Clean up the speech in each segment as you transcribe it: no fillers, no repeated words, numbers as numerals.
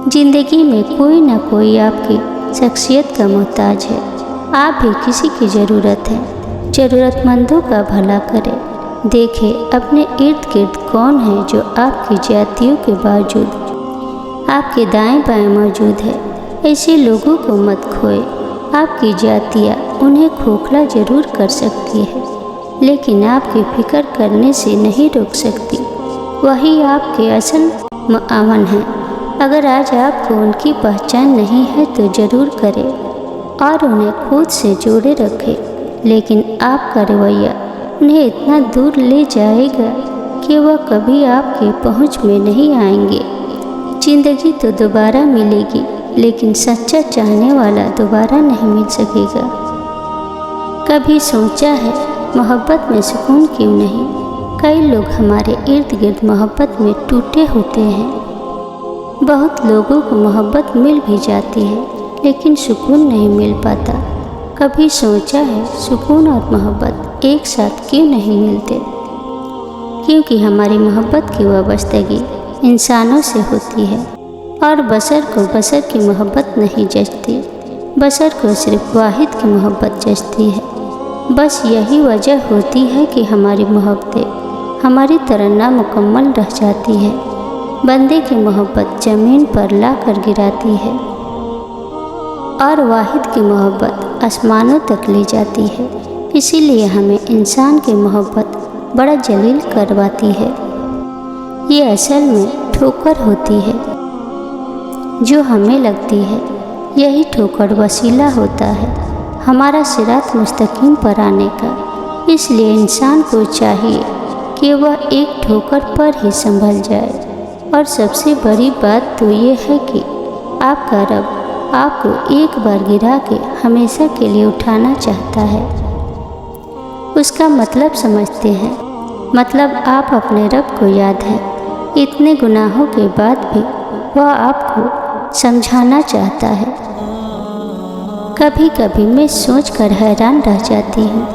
जिंदगी में कोई ना कोई आपकी शख्सियत का मोहताज है। आप भी किसी की ज़रूरत है। ज़रूरतमंदों का भला करें। देखें अपने इर्द गिर्द कौन है जो आपकी जातियों के बावजूद आपके दाएं बाएं मौजूद है। ऐसे लोगों को मत खोए। आपकी जातियाँ उन्हें खोखला ज़रूर कर सकती है, लेकिन आपकी फ़िक्र करने से नहीं रोक सकती। वही आपके असल मुआवन है। अगर आज आपको उनकी पहचान नहीं है तो ज़रूर करें और उन्हें खुद से जोड़े रखें, लेकिन आपका रवैया उन्हें इतना दूर ले जाएगा कि वह कभी आपके पहुंच में नहीं आएंगे। ज़िंदगी तो दोबारा मिलेगी, लेकिन सच्चा चाहने वाला दोबारा नहीं मिल सकेगा। कभी सोचा है मोहब्बत में सुकून क्यों नहीं? कई लोग हमारे इर्द गिर्द मोहब्बत में टूटे होते हैं। बहुत लोगों को मोहब्बत मिल भी जाती है, लेकिन सुकून नहीं मिल पाता। कभी सोचा है सुकून और मोहब्बत एक साथ क्यों नहीं मिलते? क्योंकि हमारी मोहब्बत की वाबस्तगी इंसानों से होती है और बशर को बशर की मोहब्बत नहीं जचती। बशर को सिर्फ वाहिद की मोहब्बत जचती है। बस यही वजह होती है कि हमारी मोहब्बतें हमारी तरह नामुकम्मल रह जाती है। बंदे की मोहब्बत ज़मीन पर ला कर गिराती है और वाहिद की मोहब्बत आसमानों तक ले जाती है। इसीलिए हमें इंसान की मोहब्बत बड़ा जलील करवाती है। ये असल में ठोकर होती है जो हमें लगती है। यही ठोकर वसीला होता है हमारा सिरात मुस्तकीम पर आने का। इसलिए इंसान को चाहिए कि वह एक ठोकर पर ही संभल जाए। और सबसे बड़ी बात तो ये है कि आपका रब आपको एक बार गिरा के हमेशा के लिए उठाना चाहता है। उसका मतलब समझते हैं? मतलब आप अपने रब को याद है। इतने गुनाहों के बाद भी वह आपको समझाना चाहता है। कभी कभी मैं सोचकर हैरान रह जाती हूँ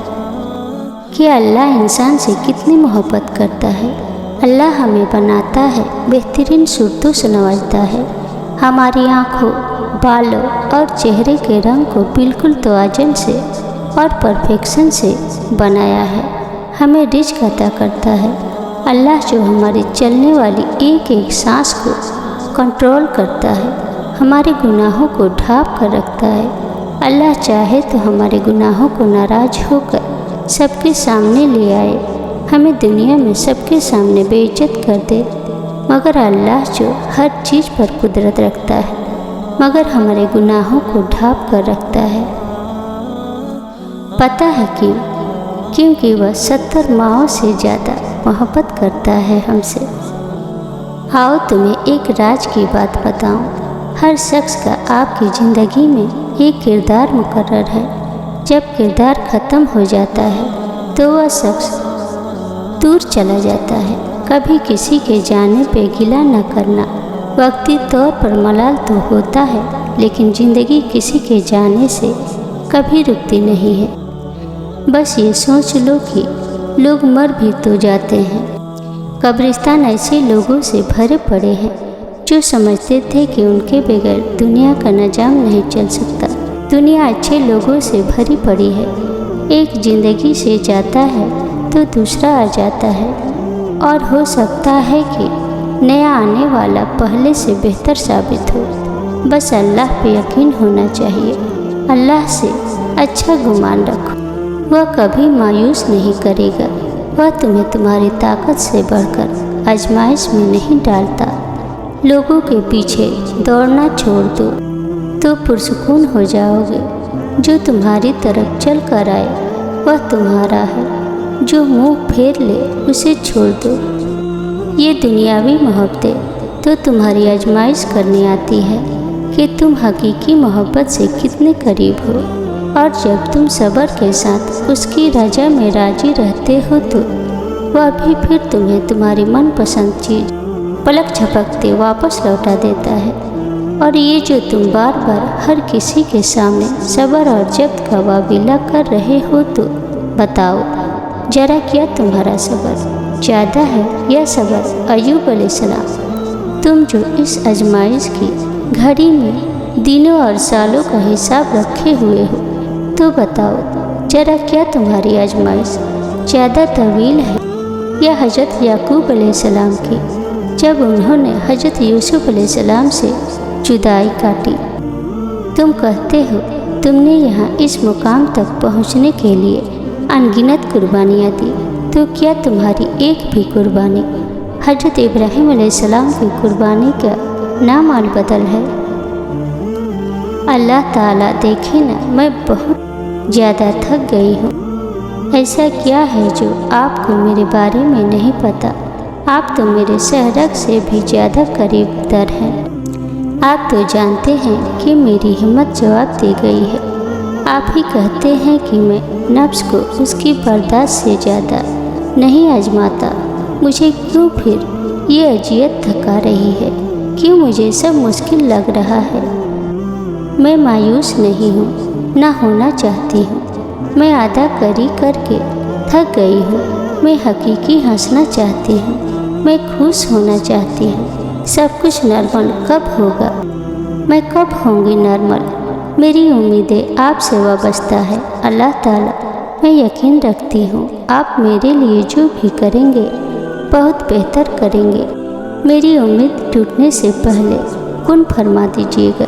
कि अल्लाह इंसान से कितनी मोहब्बत करता है। अल्लाह हमें बनाता है, बेहतरीन सूरतों से नवाजता है। हमारी आँखों, बालों और चेहरे के रंग को बिल्कुल तवाज़ुन से और परफेक्शन से बनाया है। हमें रिज़्क़ अता करता है। अल्लाह जो हमारी चलने वाली एक एक सांस को कंट्रोल करता है, हमारे गुनाहों को ढाँप कर रखता है। अल्लाह चाहे तो हमारे गुनाहों को नाराज़ होकर सबके सामने ले आए, हमें दुनिया में सबके सामने बेइज्जत कर दे। मगर अल्लाह जो हर चीज़ पर कुदरत रखता है, मगर हमारे गुनाहों को ढाँप कर रखता है। पता है क्यों? क्योंकि वह 70 माओं से ज़्यादा मोहब्बत करता है हमसे। आओ तुम्हें एक राज की बात बताऊं। हर शख्स का आपकी ज़िंदगी में एक किरदार मुकर्रर है। जब किरदार ख़त्म हो जाता है तो वह शख्स दूर चला जाता है। कभी किसी के जाने पे गिला न करना। वक्ती तौर पर मलाल तो होता है, लेकिन ज़िंदगी किसी के जाने से कभी रुकती नहीं है। बस ये सोच लो कि लोग मर भी तो जाते हैं। कब्रिस्तान ऐसे लोगों से भरे पड़े हैं जो समझते थे कि उनके बगैर दुनिया का निजाम नहीं चल सकता। दुनिया अच्छे लोगों से भरी पड़ी है। एक ज़िंदगी से जाता है तो दूसरा आ जाता है, और हो सकता है कि नया आने वाला पहले से बेहतर साबित हो। बस अल्लाह पे यकीन होना चाहिए। अल्लाह से अच्छा गुमान रखो। वह कभी मायूस नहीं करेगा। वह तुम्हें तुम्हारी ताकत से बढ़कर आजमाइश में नहीं डालता। लोगों के पीछे दौड़ना छोड़ दो तो पुरसुकून हो जाओगे। जो तुम्हारी तरफ चल कर आए वह तुम्हारा है। जो मुंह फेर ले उसे छोड़ दो। ये दुनियावी मोहब्बतें तो तुम्हारी आजमाइश करने आती है कि तुम हकीकी मोहब्बत से कितने करीब हो। और जब तुम सब्र के साथ उसकी रजा में राजी रहते हो तो वह भी फिर तुम्हें तुम्हारी मनपसंद चीज़ पलक झपकते वापस लौटा देता है। और ये जो तुम बार बार हर किसी के सामने सब्र और जब्त का वाविला कर रहे हो, तो बताओ जरा क्या तुम्हारा सब्र ज़्यादा है या सब्र अय्यूब अलैहिस्सलाम? तुम जो इस आजमाइश की घड़ी में दिनों और सालों का हिसाब रखे हुए हो, तो बताओ जरा, क्या तुम्हारी आजमाइश ज़्यादा तवील है या हजरत याकूब अलैहिस्सलाम की, जब उन्होंने हजरत यूसुफ अलैहिस्सलाम से जुदाई काटी? तुम कहते हो तुमने यहाँ इस मुकाम तक पहुँचने के लिए अनगिनत कुर्बानियाँ दी, तो क्या तुम्हारी एक भी कुर्बानी हजरत इब्राहिम अलैहिस्सलाम की कुर्बानी का नामाल बदल है? अल्लाह ताला देखे ना, मैं बहुत ज़्यादा थक गई हूँ। ऐसा क्या है जो आपको मेरे बारे में नहीं पता? आप तो मेरे शहरक से भी ज़्यादा करीब दर हैं। आप तो जानते हैं कि मेरी हिम्मत जवाब दे गई है। आप ही कहते हैं कि मैं नफ्स को उसकी बर्दाश्त से ज़्यादा नहीं आजमाता। मुझे क्यों फिर ये अजियत थका रही है? क्यों मुझे सब मुश्किल लग रहा है? मैं मायूस नहीं हूँ, ना होना चाहती हूँ। मैं अदाकारी करके थक गई हूँ। मैं हकीकी हंसना चाहती हूँ। मैं खुश होना चाहती हूँ। सब कुछ नॉर्मल कब होगा? मैं कब होंगी नॉर्मल? मेरी उम्मीदें आपसे वाबस्ता है अल्लाह ताला। मैं यकीन रखती हूँ आप मेरे लिए जो भी करेंगे बहुत बेहतर करेंगे। मेरी उम्मीद टूटने से पहले कुन फरमा दीजिएगा।